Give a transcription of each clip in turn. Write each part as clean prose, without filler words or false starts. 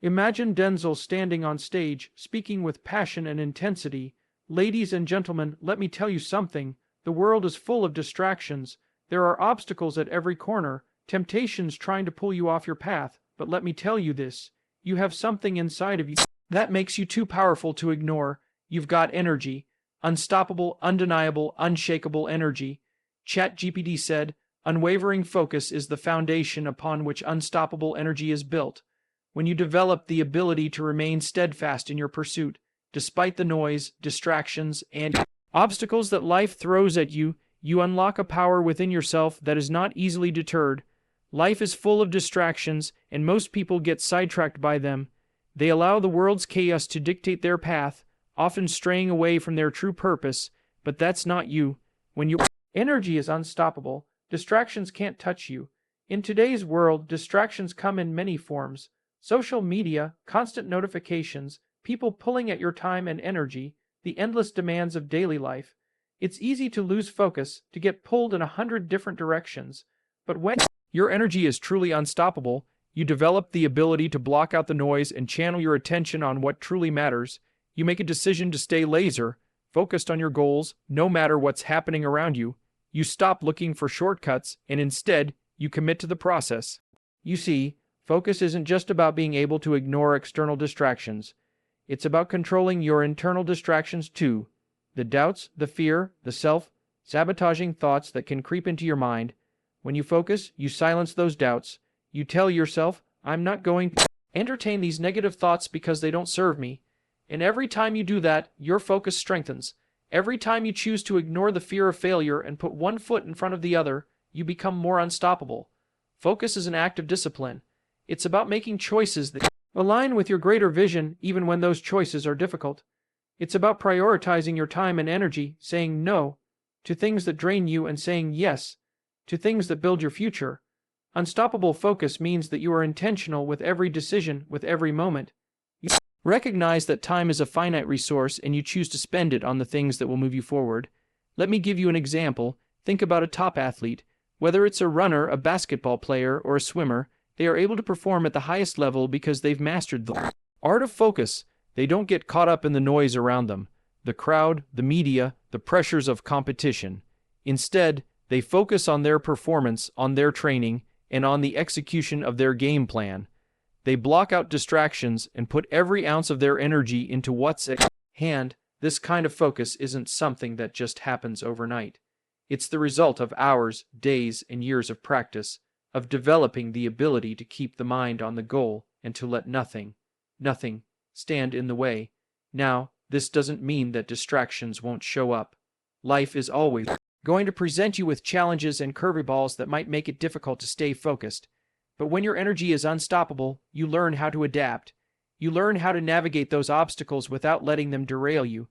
Imagine Denzel standing on stage, speaking with passion and intensity. Ladies and gentlemen, let me tell you something. The world is full of distractions. There are obstacles at every corner, temptations trying to pull you off your path. But let me tell you this. You have something inside of you that makes you too powerful to ignore. You've got energy. Unstoppable, undeniable, unshakable energy. ChatGPT said, unwavering focus is the foundation upon which unstoppable energy is built. When you develop the ability to remain steadfast in your pursuit, despite the noise, distractions, and obstacles that life throws at you, you unlock a power within yourself that is not easily deterred. Life is full of distractions, and most people get sidetracked by them. They allow the world's chaos to dictate their path, often straying away from their true purpose, but that's not you. When your energy is unstoppable, distractions can't touch you. In today's world, distractions come in many forms. Social media, constant notifications, people pulling at your time and energy, the endless demands of daily life. It's easy to lose focus, to get pulled in 100 different directions. But when your energy is truly unstoppable, you develop the ability to block out the noise and channel your attention on what truly matters. You make a decision to stay laser, focused on your goals, no matter what's happening around you. You stop looking for shortcuts, and instead, you commit to the process. You see, focus isn't just about being able to ignore external distractions. It's about controlling your internal distractions too. The doubts, the fear, the self-sabotaging thoughts that can creep into your mind. When you focus, you silence those doubts. You tell yourself, I'm not going to entertain these negative thoughts because they don't serve me. And every time you do that, your focus strengthens. Every time you choose to ignore the fear of failure and put one foot in front of the other, you become more unstoppable. Focus is an act of discipline. It's about making choices that align with your greater vision even when those choices are difficult. It's about prioritizing your time and energy, saying no to things that drain you and saying yes to things that build your future. Unstoppable focus means that you are intentional with every decision, with every moment. You recognize that time is a finite resource and you choose to spend it on the things that will move you forward. Let me give you an example. Think about a top athlete. Whether it's a runner, a basketball player, or a swimmer, they are able to perform at the highest level because they've mastered the art of focus. They don't get caught up in the noise around them, the crowd, the media, the pressures of competition. Instead, they focus on their performance, on their training, and on the execution of their game plan. They block out distractions and put every ounce of their energy into what's at hand. This kind of focus isn't something that just happens overnight. It's the result of hours, days, and years of practice, of developing the ability to keep the mind on the goal and to let nothing stand in the way. Now, this doesn't mean that distractions won't show up. Life is always going to present you with challenges and curveballs that might make it difficult to stay focused. But when your energy is unstoppable, you learn how to adapt. You learn how to navigate those obstacles without letting them derail you.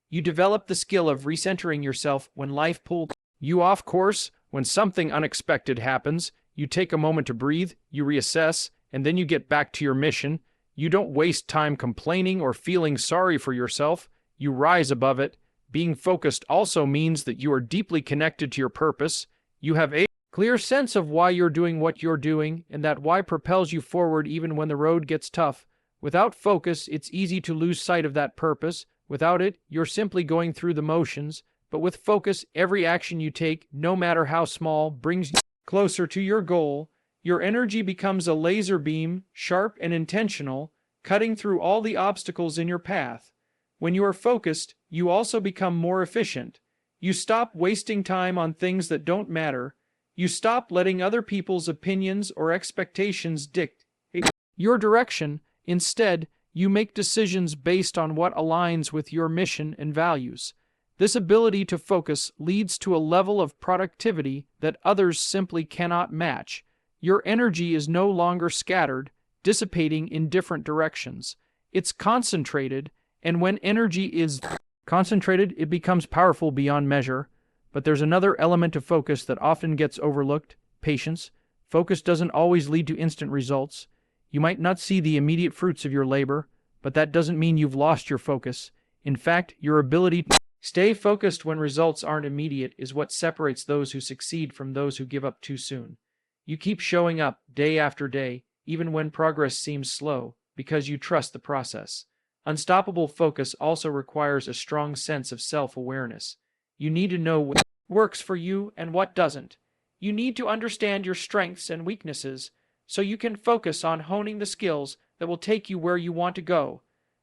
You develop the skill of recentering yourself when life pulls you off course. When something unexpected happens, you take a moment to breathe, you reassess, and then you get back to your mission. You don't waste time complaining or feeling sorry for yourself. You rise above it. Being focused also means that you are deeply connected to your purpose. You have a clear sense of why you're doing what you're doing, and that why propels you forward even when the road gets tough. Without focus, it's easy to lose sight of that purpose. Without it, you're simply going through the motions. But with focus, every action you take, no matter how small, brings you closer to your goal. Your energy becomes a laser beam, sharp and intentional, cutting through all the obstacles in your path. When you are focused, you also become more efficient. You stop wasting time on things that don't matter. You stop letting other people's opinions or expectations dictate your direction. Instead, you make decisions based on what aligns with your mission and values. This ability to focus leads to a level of productivity that others simply cannot match. Your energy is no longer scattered, dissipating in different directions. It's concentrated, and when energy is concentrated, it becomes powerful beyond measure. But there's another element of focus that often gets overlooked: patience. Focus doesn't always lead to instant results. You might not see the immediate fruits of your labor, but that doesn't mean you've lost your focus. In fact, your ability to stay focused when results aren't immediate is what separates those who succeed from those who give up too soon. You keep showing up day after day, even when progress seems slow. because you trust the process. Unstoppable focus also requires a strong sense of self-awareness. You need to know what works for you and what doesn't. You need to understand your strengths and weaknesses so you can focus on honing the skills that will take you where you want to go.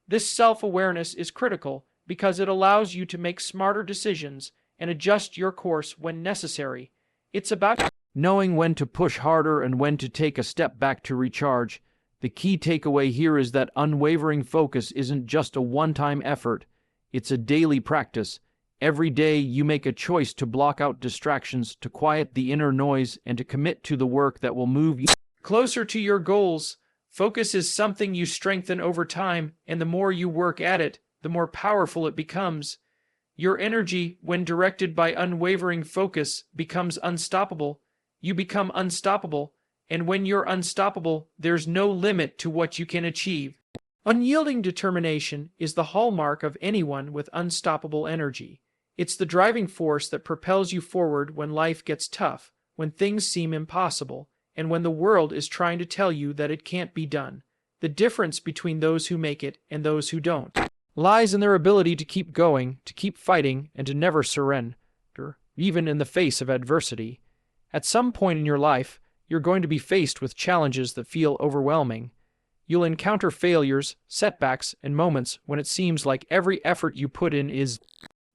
This self-awareness is critical because it allows you to make smarter decisions and adjust your course when necessary. It's about knowing when to push harder and when to take a step back to recharge. The key takeaway here is that unwavering focus isn't just a one-time effort. It's a daily practice. Every day you make a choice to block out distractions, to quiet the inner noise, and to commit to the work that will move you closer to your goals. Focus is something you strengthen over time, and the more you work at it, the more powerful it becomes. Your energy, when directed by unwavering focus, becomes unstoppable. You become unstoppable, and when you're unstoppable, there's no limit to what you can achieve. Unyielding determination is the hallmark of anyone with unstoppable energy. It's the driving force that propels you forward when life gets tough, when things seem impossible, and when the world is trying to tell you that it can't be done. The difference between those who make it and those who don't lies in their ability to keep going, to keep fighting, and to never surrender, even in the face of adversity. At some point in your life, you're going to be faced with challenges that feel overwhelming. You'll encounter failures, setbacks, and moments when it seems like every effort you put in is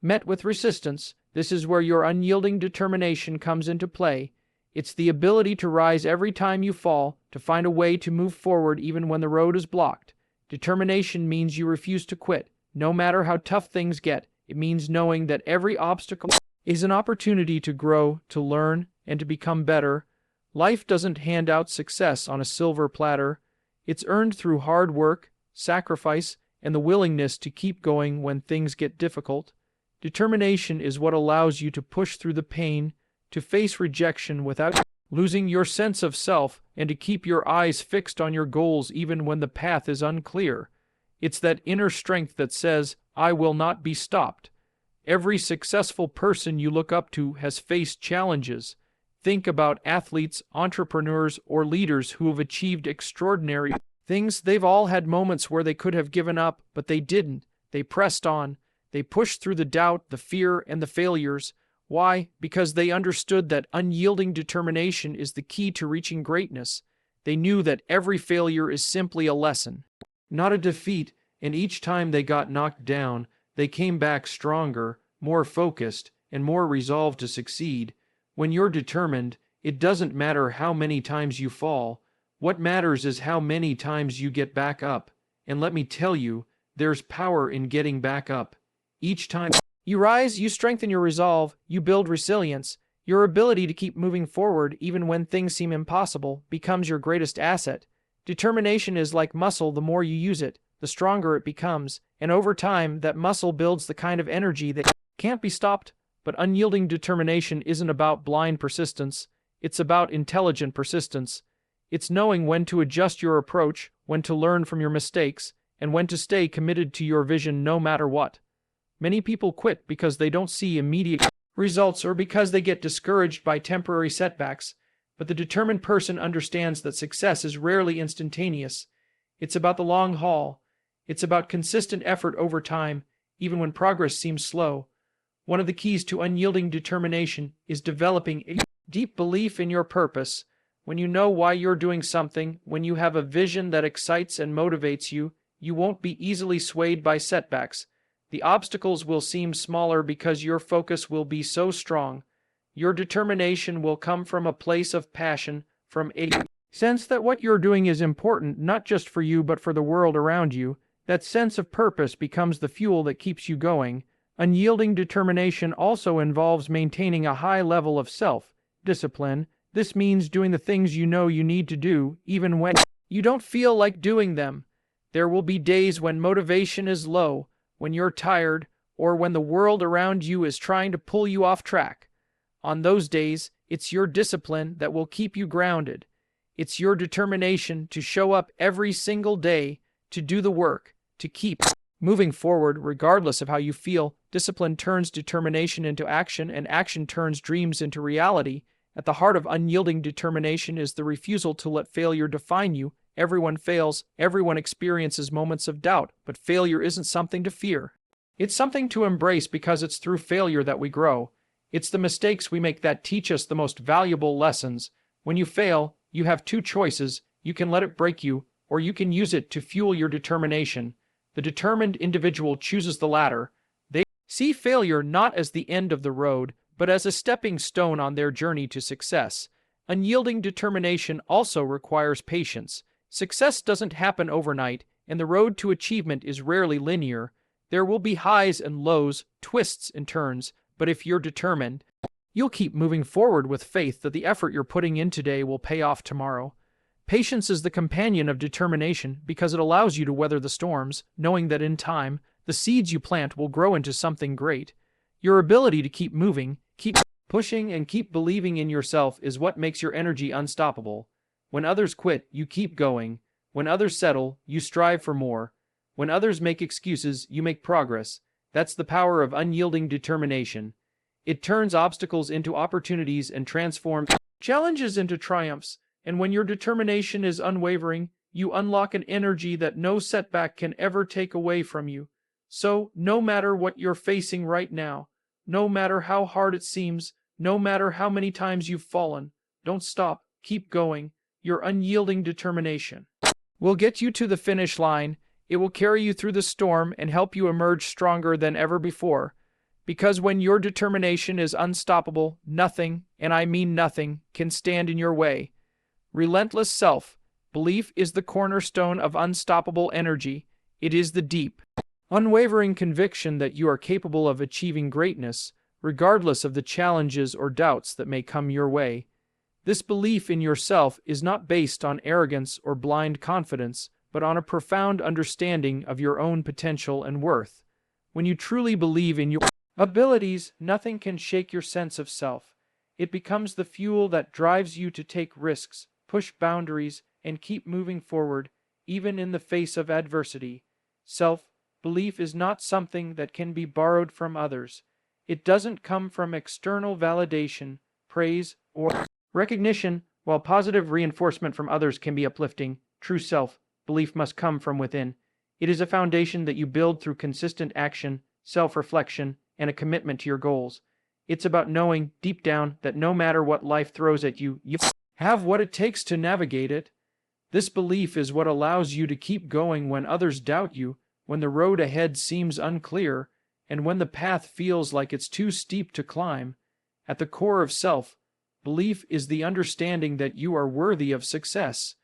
met with resistance. This is where your unyielding determination comes into play. It's the ability to rise every time you fall, to find a way to move forward even when the road is blocked. Determination means you refuse to quit, no matter how tough things get. It means knowing that every obstacle is an opportunity to grow, to learn, and to become better. Life doesn't hand out success on a silver platter. It's earned through hard work, sacrifice, and the willingness to keep going when things get difficult. Determination is what allows you to push through the pain, to face rejection without losing your sense of self, and to keep your eyes fixed on your goals even when the path is unclear. It's that inner strength that says, "I will not be stopped." Every successful person you look up to has faced challenges. Think about athletes, entrepreneurs, or leaders who have achieved extraordinary things. They've all had moments where they could have given up, but they didn't. They pressed on. They pushed through the doubt, the fear, and the failures. Why? Because they understood that unyielding determination is the key to reaching greatness. They knew that every failure is simply a lesson, not a defeat, and each time they got knocked down, they came back stronger, more focused, and more resolved to succeed. When you're determined, it doesn't matter how many times you fall. What matters is how many times you get back up. And let me tell you, there's power in getting back up. Each time you rise, you strengthen your resolve, you build resilience. Your ability to keep moving forward even when things seem impossible becomes your greatest asset. Determination is like muscle. The more you use it, the stronger it becomes. And over time, that muscle builds the kind of energy that can't be stopped. But unyielding determination isn't about blind persistence. It's about intelligent persistence. It's knowing when to adjust your approach, when to learn from your mistakes, and when to stay committed to your vision no matter what. Many people quit because they don't see immediate results or because they get discouraged by temporary setbacks. But the determined person understands that success is rarely instantaneous. It's about the long haul. It's about consistent effort over time, even when progress seems slow. One of the keys to unyielding determination is developing a deep belief in your purpose. When you know why you're doing something, when you have a vision that excites and motivates you, you won't be easily swayed by setbacks. The obstacles will seem smaller because your focus will be so strong. Your determination will come from a place of passion, from a sense that what you're doing is important not just for you but for the world around you. That sense of purpose becomes the fuel that keeps you going. Unyielding determination also involves maintaining a high level of self-discipline. This means doing the things you know you need to do, even when you don't feel like doing them. There will be days when motivation is low, when you're tired, or when the world around you is trying to pull you off track. On those days, it's your discipline that will keep you grounded. It's your determination to show up every single day, to do the work, to keep moving forward regardless of how you feel. Discipline turns determination into action, and action turns dreams into reality. At the heart of unyielding determination is the refusal to let failure define you. Everyone fails, everyone experiences moments of doubt, but failure isn't something to fear. It's something to embrace because it's through failure that we grow. It's the mistakes we make that teach us the most valuable lessons. When you fail, you have two choices. You can let it break you, or you can use it to fuel your determination. The determined individual chooses the latter. They see failure not as the end of the road, but as a stepping stone on their journey to success. Unyielding determination also requires patience. Success doesn't happen overnight, and the road to achievement is rarely linear. There will be highs and lows, twists and turns, but if you're determined, you'll keep moving forward with faith that the effort you're putting in today will pay off tomorrow. Patience is the companion of determination because it allows you to weather the storms, knowing that in time, the seeds you plant will grow into something great. Your ability to keep moving, keep pushing, and keep believing in yourself is what makes your energy unstoppable. When others quit, you keep going. When others settle, you strive for more. When others make excuses, you make progress. That's the power of unyielding determination. It turns obstacles into opportunities and transforms challenges into triumphs. And when your determination is unwavering, you unlock an energy that no setback can ever take away from you. So, no matter what you're facing right now, no matter how hard it seems, no matter how many times you've fallen, don't stop, keep going. Your unyielding determination will get you to the finish line. It will carry you through the storm and help you emerge stronger than ever before. Because when your determination is unstoppable, nothing, and I mean nothing, can stand in your way. Relentless self-belief is the cornerstone of unstoppable energy. It is the deep, unwavering conviction that you are capable of achieving greatness, regardless of the challenges or doubts that may come your way. This belief in yourself is not based on arrogance or blind confidence, but on a profound understanding of your own potential and worth. When you truly believe in your abilities, nothing can shake your sense of self. It becomes the fuel that drives you to take risks, push boundaries, and keep moving forward, even in the face of adversity. Self-belief is not something that can be borrowed from others. It doesn't come from external validation, praise, or recognition. While positive reinforcement from others can be uplifting, true self-belief must come from within. It is a foundation that you build through consistent action, self-reflection, and a commitment to your goals. It's about knowing, deep down, that no matter what life throws at you, you have what it takes to navigate it. This belief is what allows you to keep going when others doubt you, when the road ahead seems unclear, and when the path feels like it's too steep to climb. At the core of self-belief is the understanding that you are worthy of success.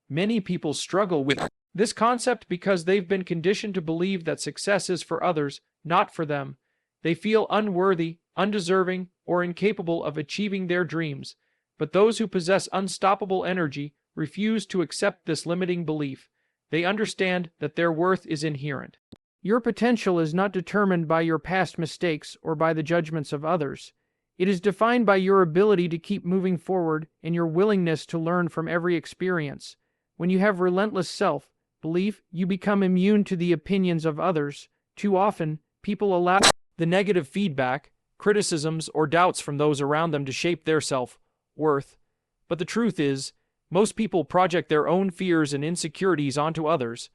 Many people struggle with this concept because they've been conditioned to believe that success is for others, not for them. They feel unworthy, undeserving, or incapable of achieving their dreams. But those who possess unstoppable energy refuse to accept this limiting belief. They understand that their worth is inherent. Your potential is not determined by your past mistakes or by the judgments of others. It is defined by your ability to keep moving forward and your willingness to learn from every experience. When you have relentless self-belief, you become immune to the opinions of others. Too often, people allow the negative feedback, criticisms, or doubts from those around them to shape their self-worth. But the truth is, most people project their own fears and insecurities onto others.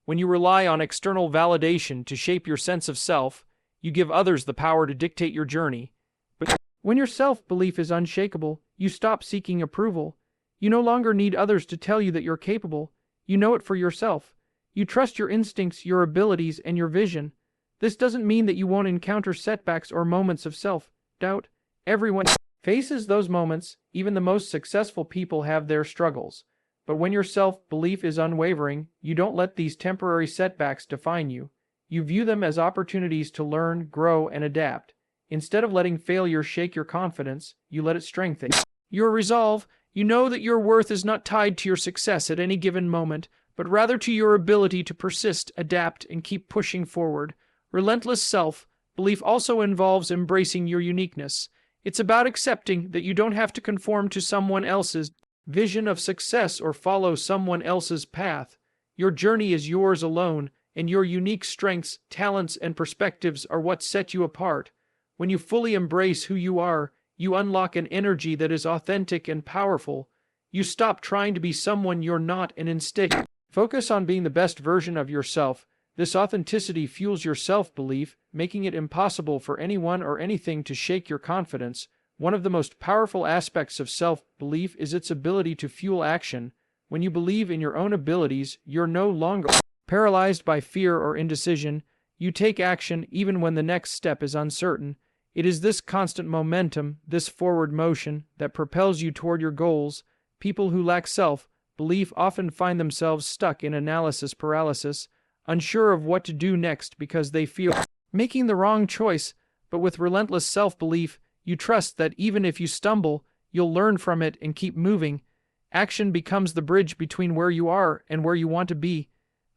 When you rely on external validation to shape your sense of self, you give others the power to dictate your journey. But when your self-belief is unshakable, you stop seeking approval. You no longer need others to tell you that you're capable. You know it for yourself. You trust your instincts, your abilities, and your vision. This doesn't mean that you won't encounter setbacks or moments of self-doubt. Everyone faces those moments. Even the most successful people have their struggles. But when your self-belief is unwavering, you don't let these temporary setbacks define you. You view them as opportunities to learn, grow, and adapt. Instead of letting failure shake your confidence, you let it strengthen your resolve. You know that your worth is not tied to your success at any given moment, but rather to your ability to persist, adapt, and keep pushing forward. Relentless self-belief also involves embracing your uniqueness. It's about accepting that you don't have to conform to someone else's vision of success or follow someone else's path. Your journey is yours alone, and your unique strengths, talents, and perspectives are what set you apart. When you fully embrace who you are, you unlock an energy that is authentic and powerful. You stop trying to be someone you're not and instead focus on being the best version of yourself. This authenticity fuels your self-belief, making it impossible for anyone or anything to shake your confidence. One of the most powerful aspects of self-belief is its ability to fuel action. When you believe in your own abilities, you're no longer paralyzed by fear or indecision. You take action even when the next step is uncertain. It is this constant momentum, this forward motion, that propels you toward your goals. People who lack self-belief often find themselves stuck in analysis paralysis, unsure of what to do next because they feel making the wrong choice. But with relentless self-belief, you trust that even if you stumble, you'll learn from it and keep moving. Action becomes the bridge between where you are and where you want to be.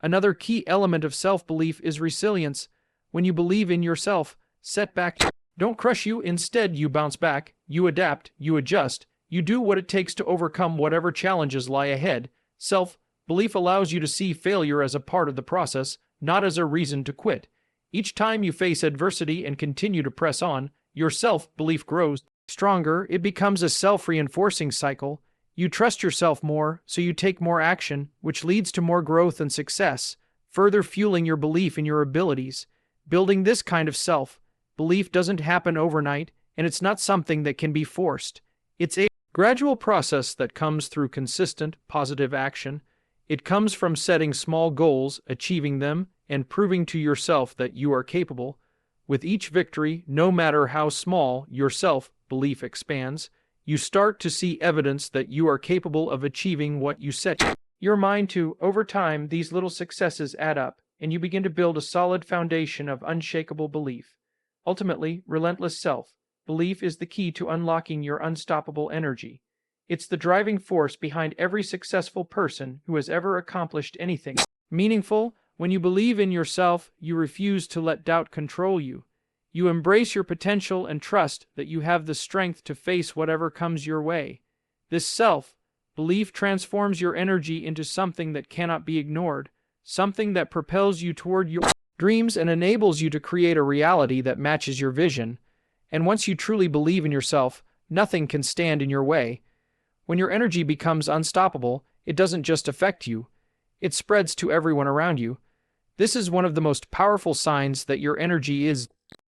Another key element of self-belief is resilience. When you believe in yourself, setbacks don't crush you. Instead, you bounce back, you adapt, you adjust, you do what it takes to overcome whatever challenges lie ahead. Self-belief allows you to see failure as a part of the process, not as a reason to quit. Each time you face adversity and continue to press on, your self-belief grows stronger. It becomes a self-reinforcing cycle. You trust yourself more, so you take more action, which leads to more growth and success, further fueling your belief in your abilities. Building this kind of self-belief doesn't happen overnight, and it's not something that can be forced. It's a gradual process that comes through consistent, positive action. It comes from setting small goals, achieving them, and proving to yourself that you are capable. With each victory, no matter how small, your self-belief expands. You start to see evidence that you are capable of achieving what you set your mind to. Over time, these little successes add up, and you begin to build a solid foundation of unshakable belief. Ultimately, relentless self-belief is the key to unlocking your unstoppable energy. It's the driving force behind every successful person who has ever accomplished anything meaningful. When you believe in yourself, you refuse to let doubt control you. You embrace your potential and trust that you have the strength to face whatever comes your way. This self-belief transforms your energy into something that cannot be ignored, something that propels you toward your dreams and enables you to create a reality that matches your vision. And once you truly believe in yourself, nothing can stand in your way. When your energy becomes unstoppable, it doesn't just affect you, it spreads to everyone around you. This is one of the most powerful signs that your energy is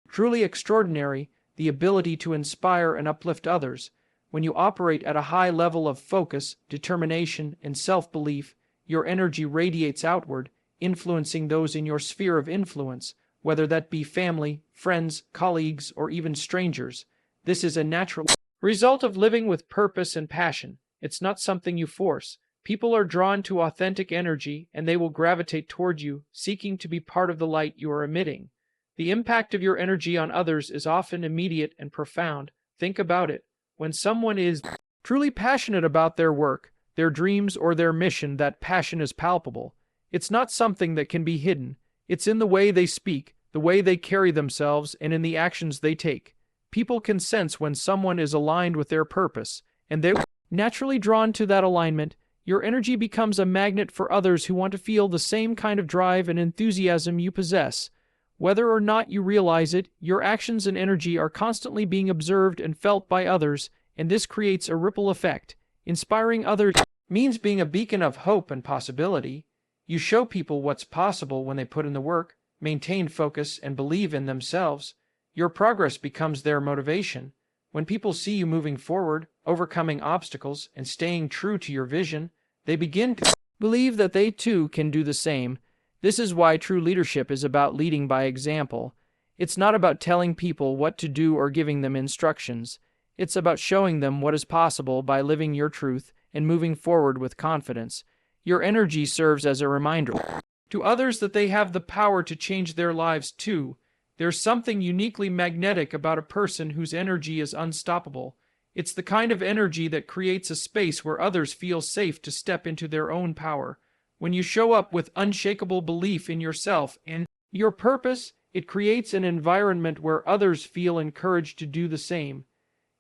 truly extraordinary, the ability to inspire and uplift others. When you operate at a high level of focus, determination, and self-belief, your energy radiates outward, influencing those in your sphere of influence, whether that be family, friends, colleagues, or even strangers. This is a natural result of living with purpose and passion. It's not something you force. People are drawn to authentic energy, and they will gravitate toward you, seeking to be part of the light you are emitting. The impact of your energy on others is often immediate and profound. Think about it. When someone is truly passionate about their work, their dreams, or their mission, that passion is palpable. It's not something that can be hidden. It's in the way they speak, the way they carry themselves, and in the actions they take. People can sense when someone is aligned with their purpose, and they're naturally drawn to that alignment. Your energy becomes a magnet for others who want to feel the same kind of drive and enthusiasm you possess. Whether or not you realize it, your actions and energy are constantly being observed and felt by others, and this creates a ripple effect. Inspiring others means being a beacon of hope and possibility. You show people what's possible when they put in the work, maintain focus, and believe in themselves. Your progress becomes their motivation. When people see you moving forward, overcoming obstacles, and staying true to your vision, they begin to believe that they too can do the same. This is why true leadership is about leading by example. It's not about telling people what to do or giving them instructions. It's about showing them what is possible by living your truth and moving forward with confidence. Your energy serves as a reminder to others that they have the power to change their lives too. There's something uniquely magnetic about a person whose energy is unstoppable. It's the kind of energy that creates a space where others feel safe to step into their own power. When you show up with unshakable belief in yourself and your purpose, it creates an environment where others feel encouraged to do the same.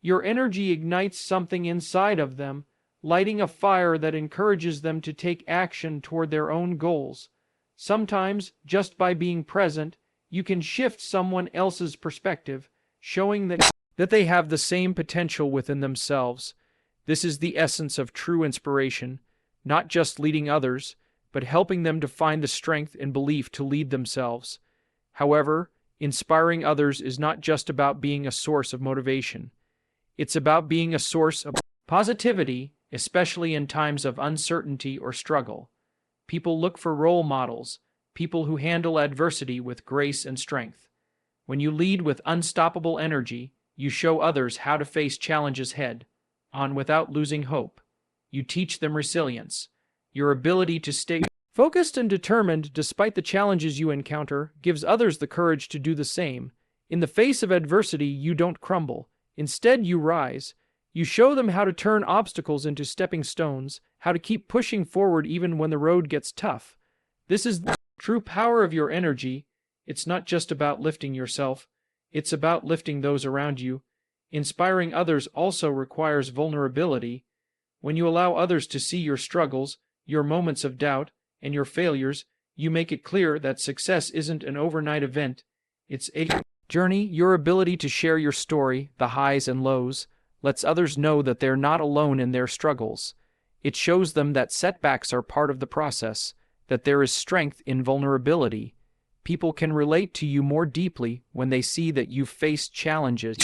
Your energy ignites something inside of them, lighting a fire that encourages them to take action toward their own goals. Sometimes, just by being present, you can shift someone else's perspective, showing that they have the same potential within themselves. This is the essence of true inspiration, not just leading others, but helping them to find the strength and belief to lead themselves. However, inspiring others is not just about being a source of motivation. It's about being a source of positivity, especially in times of uncertainty or struggle. People look for role models, people who handle adversity with grace and strength. When you lead with unstoppable energy, you show others how to face challenges head on without losing hope. You teach them resilience. Your ability to stay focused and determined despite the challenges you encounter gives others the courage to do the same. In the face of adversity, you don't crumble. Instead, you rise. You show them how to turn obstacles into stepping stones, how to keep pushing forward even when the road gets tough. This is the true power of your energy. It's not just about lifting yourself. It's about lifting those around you. Inspiring others also requires vulnerability. When you allow others to see your struggles, your moments of doubt, and your failures, you make it clear that success isn't an overnight event. It's a journey. Your ability to share your story, the highs and lows, lets others know that they're not alone in their struggles. It shows them that setbacks are part of the process, that there is strength in vulnerability. People can relate to you more deeply when they see that you've faced challenges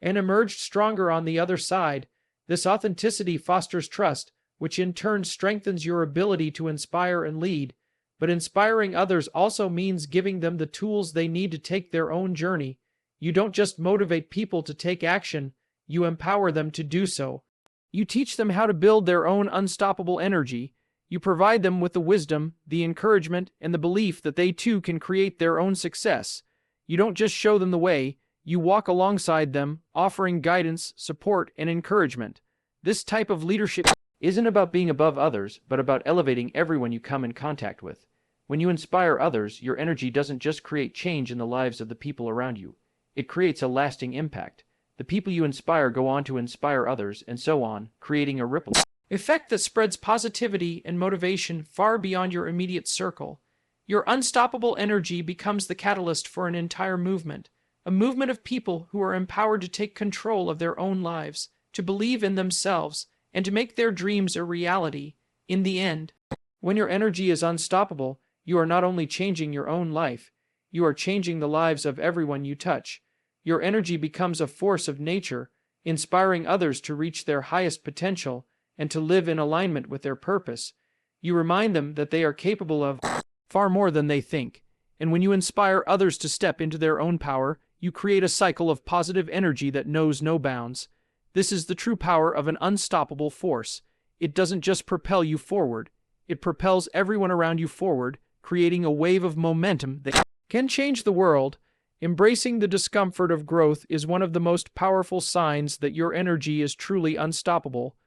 and emerged stronger on the other side. This authenticity fosters trust, which in turn strengthens your ability to inspire and lead. But inspiring others also means giving them the tools they need to take their own journey. You don't just motivate people to take action, you empower them to do so. You teach them how to build their own unstoppable energy. You provide them with the wisdom, the encouragement, and the belief that they too can create their own success. You don't just show them the way, you walk alongside them, offering guidance, support, and encouragement. This type of leadership isn't about being above others, but about elevating everyone you come in contact with. When you inspire others, your energy doesn't just create change in the lives of the people around you. It creates a lasting impact. The people you inspire go on to inspire others, and so on, creating a ripple effect that spreads positivity and motivation far beyond your immediate circle. Your unstoppable energy becomes the catalyst for an entire movement, a movement of people who are empowered to take control of their own lives, to believe in themselves, and to make their dreams a reality. In the end, when your energy is unstoppable, you are not only changing your own life, you are changing the lives of everyone you touch. Your energy becomes a force of nature, inspiring others to reach their highest potential and to live in alignment with their purpose. You remind them that they are capable of far more than they think. And when you inspire others to step into their own power, you create a cycle of positive energy that knows no bounds. This is the true power of an unstoppable force. It doesn't just propel you forward, it propels everyone around you forward, creating a wave of momentum that can change the world. Embracing the discomfort of growth is one of the most powerful signs that your energy is truly unstoppable.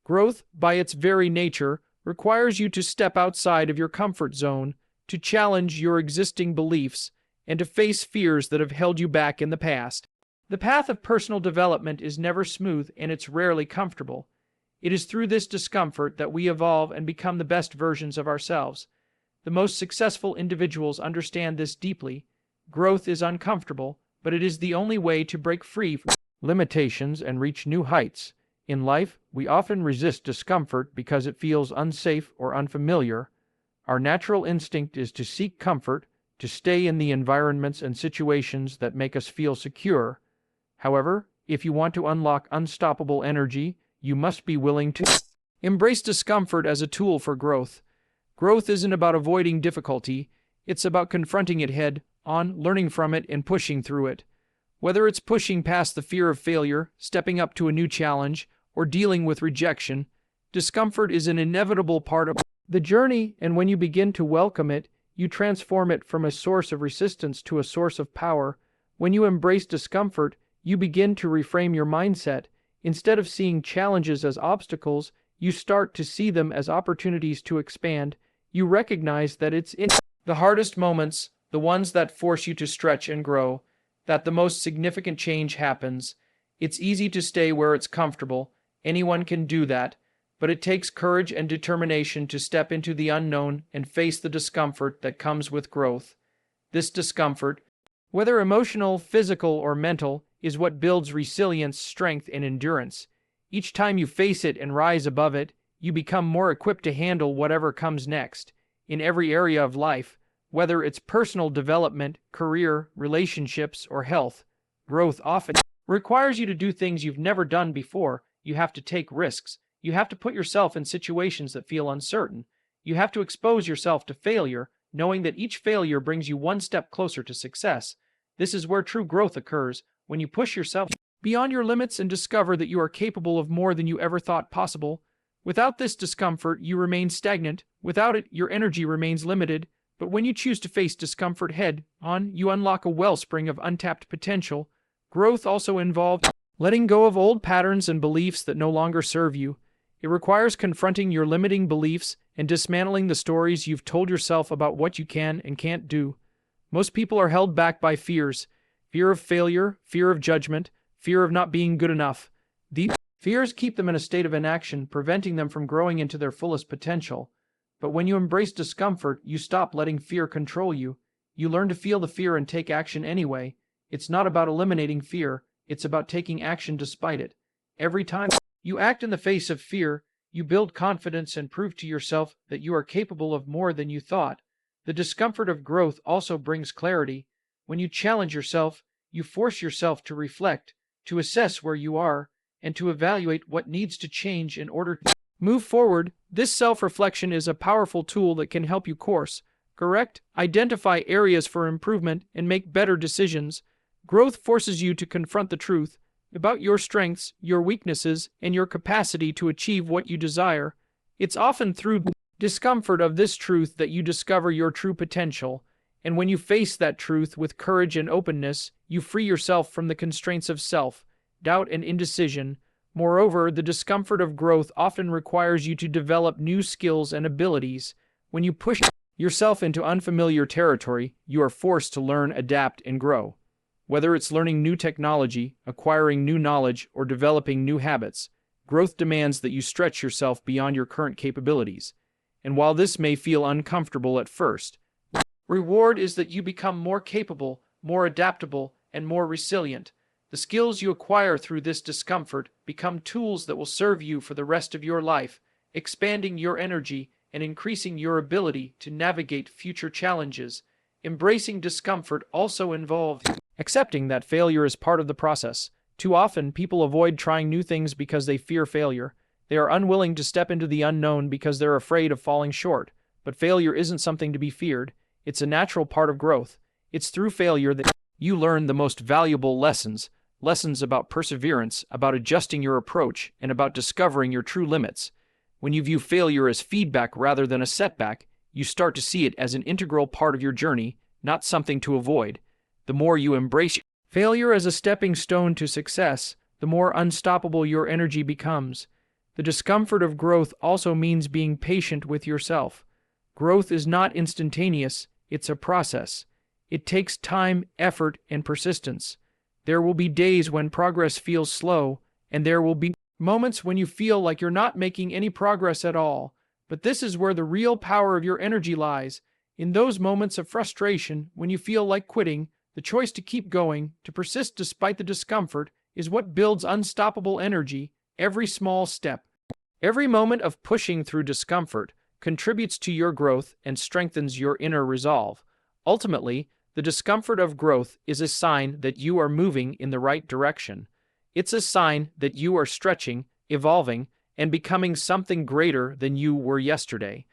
Growth, by its very nature, requires you to step outside of your comfort zone, to challenge your existing beliefs, and to face fears that have held you back in the past. The path of personal development is never smooth and it's rarely comfortable. It is through this discomfort that we evolve and become the best versions of ourselves. The most successful individuals understand this deeply. Growth is uncomfortable, but it is the only way to break free from limitations and reach new heights. In life, we often resist discomfort because it feels unsafe or unfamiliar. Our natural instinct is to seek comfort, to stay in the environments and situations that make us feel secure. However, if you want to unlock unstoppable energy, you must be willing to embrace discomfort as a tool for growth. Growth isn't about avoiding difficulty, it's about confronting it head on, learning from it, and pushing through it. Whether it's pushing past the fear of failure, stepping up to a new challenge, or dealing with rejection, discomfort is an inevitable part of the journey, and when you begin to welcome it, you transform it from a source of resistance to a source of power. When you embrace discomfort, you begin to reframe your mindset. Instead of seeing challenges as obstacles, you start to see them as opportunities to expand. You recognize that it's in the hardest moments, the ones that force you to stretch and grow, that the most significant change happens. It's easy to stay where it's comfortable. Anyone can do that, but it takes courage and determination to step into the unknown and face the discomfort that comes with growth. This discomfort, whether emotional, physical, or mental, is what builds resilience, strength, and endurance. Each time you face it and rise above it, you become more equipped to handle whatever comes next. In every area of life, whether it's personal development, career, relationships, or health, growth often requires you to do things you've never done before. You have to take risks. You have to put yourself in situations that feel uncertain. You have to expose yourself to failure, knowing that each failure brings you one step closer to success. This is where true growth occurs, when you push yourself beyond your limits and discover that you are capable of more than you ever thought possible. Without this discomfort, you remain stagnant. Without it, your energy remains limited. But when you choose to face discomfort head-on, you unlock a wellspring of untapped potential. Growth also involves letting go of old patterns and beliefs that no longer serve you. It requires confronting your limiting beliefs and dismantling the stories you've told yourself about what you can and can't do. Most people are held back by fears. Fear of failure, fear of judgment, fear of not being good enough. These fears keep them in a state of inaction, preventing them from growing into their fullest potential. But when you embrace discomfort, you stop letting fear control you. You learn to feel the fear and take action anyway. It's not about eliminating fear, it's about taking action despite it. Every time you act in the face of fear, you build confidence and prove to yourself that you are capable of more than you thought. The discomfort of growth also brings clarity. When you challenge yourself, you force yourself to reflect, to assess where you are, and to evaluate what needs to change in order to move forward. This self-reflection is a powerful tool that can help you course correct, identify areas for improvement, and make better decisions. Growth forces you to confront the truth about your strengths, your weaknesses, and your capacity to achieve what you desire. It's often through discomfort of this truth that you discover your true potential, and when you face that truth with courage and openness, you free yourself from the constraints of self, doubt, and indecision. Moreover, the discomfort of growth often requires you to develop new skills and abilities. When you push yourself into unfamiliar territory, you are forced to learn, adapt, and grow. Whether it's learning new technology, acquiring new knowledge, or developing new habits, growth demands that you stretch yourself beyond your current capabilities. And while this may feel uncomfortable at first, reward is that you become more capable, more adaptable, and more resilient. The skills you acquire through this discomfort become tools that will serve you for the rest of your life, expanding your energy and increasing your ability to navigate future challenges. Embracing discomfort also involves accepting that failure is part of the process. Too often, people avoid trying new things because they fear failure. They are unwilling to step into the unknown because they're afraid of falling short. But failure isn't something to be feared. It's a natural part of growth. It's through failure that you learn the most valuable lessons. Lessons about perseverance, about adjusting your approach, and about discovering your true limits. When you view failure as feedback rather than a setback, you start to see it as an integral part of your journey, not something to avoid. The more you embrace failure as a stepping stone to success, the more unstoppable your energy becomes. The discomfort of growth also means being patient with yourself. Growth is not instantaneous, it's a process. It takes time, effort, and persistence. There will be days when progress feels slow, and there will be moments when you feel like you're not making any progress at all. But this is where the real power of your energy lies. In those moments of frustration, when you feel like quitting, the choice to keep going, to persist despite the discomfort, is what builds unstoppable energy. Every small step, every moment of pushing through discomfort contributes to your growth and strengthens your inner resolve. Ultimately, the discomfort of growth is a sign that you are moving in the right direction. It's a sign that you are stretching, evolving, and becoming something greater than you were yesterday.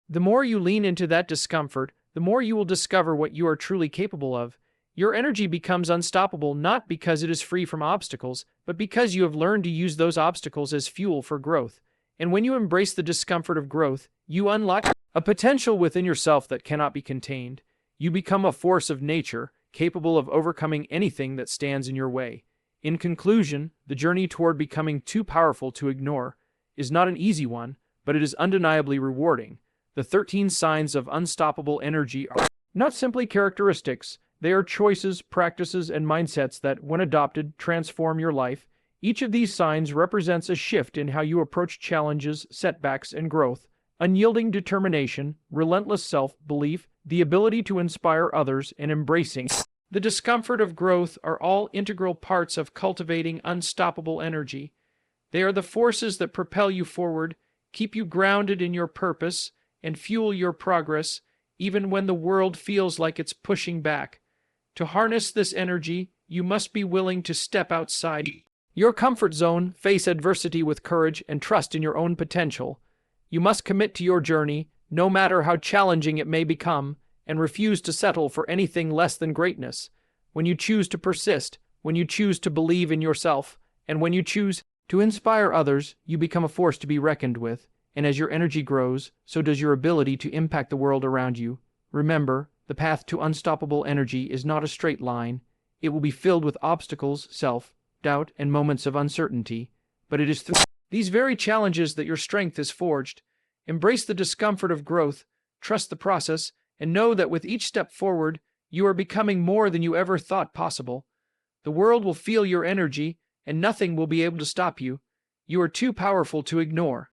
The more you lean into that discomfort, the more you will discover what you are truly capable of. Your energy becomes unstoppable not because it is free from obstacles, but because you have learned to use those obstacles as fuel for growth. And when you embrace the discomfort of growth, you unlock a potential within yourself that cannot be contained. You become a force of nature, capable of overcoming anything that stands in your way. In conclusion, the journey toward becoming too powerful to ignore is not an easy one, but it is undeniably rewarding. The 13 signs of unstoppable energy are not simply characteristics. They are choices, practices, and mindsets that, when adopted, transform your life. Each of these signs represents a shift in how you approach challenges, setbacks, and growth. Unyielding determination, relentless self-belief, the ability to inspire others, and embracing the discomfort of growth are all integral parts of cultivating unstoppable energy. They are the forces that propel you forward, keep you grounded in your purpose, and fuel your progress, even when the world feels like it's pushing back. To harness this energy, you must be willing to step outside your comfort zone, face adversity with courage, and trust in your own potential. You must commit to your journey, no matter how challenging it may become, and refuse to settle for anything less than greatness. When you choose to persist, when you choose to believe in yourself, and when you choose to inspire others, you become a force to be reckoned with, and as your energy grows, so does your ability to impact the world around you. Remember, the path to unstoppable energy is not a straight line. It will be filled with obstacles, self-doubt, and moments of uncertainty, but it is through these very challenges that your strength is forged. Embrace the discomfort of growth, trust the process, and know that with each step forward, you are becoming more than you ever thought possible. The world will feel your energy, and nothing will be able to stop you. You are too powerful to ignore.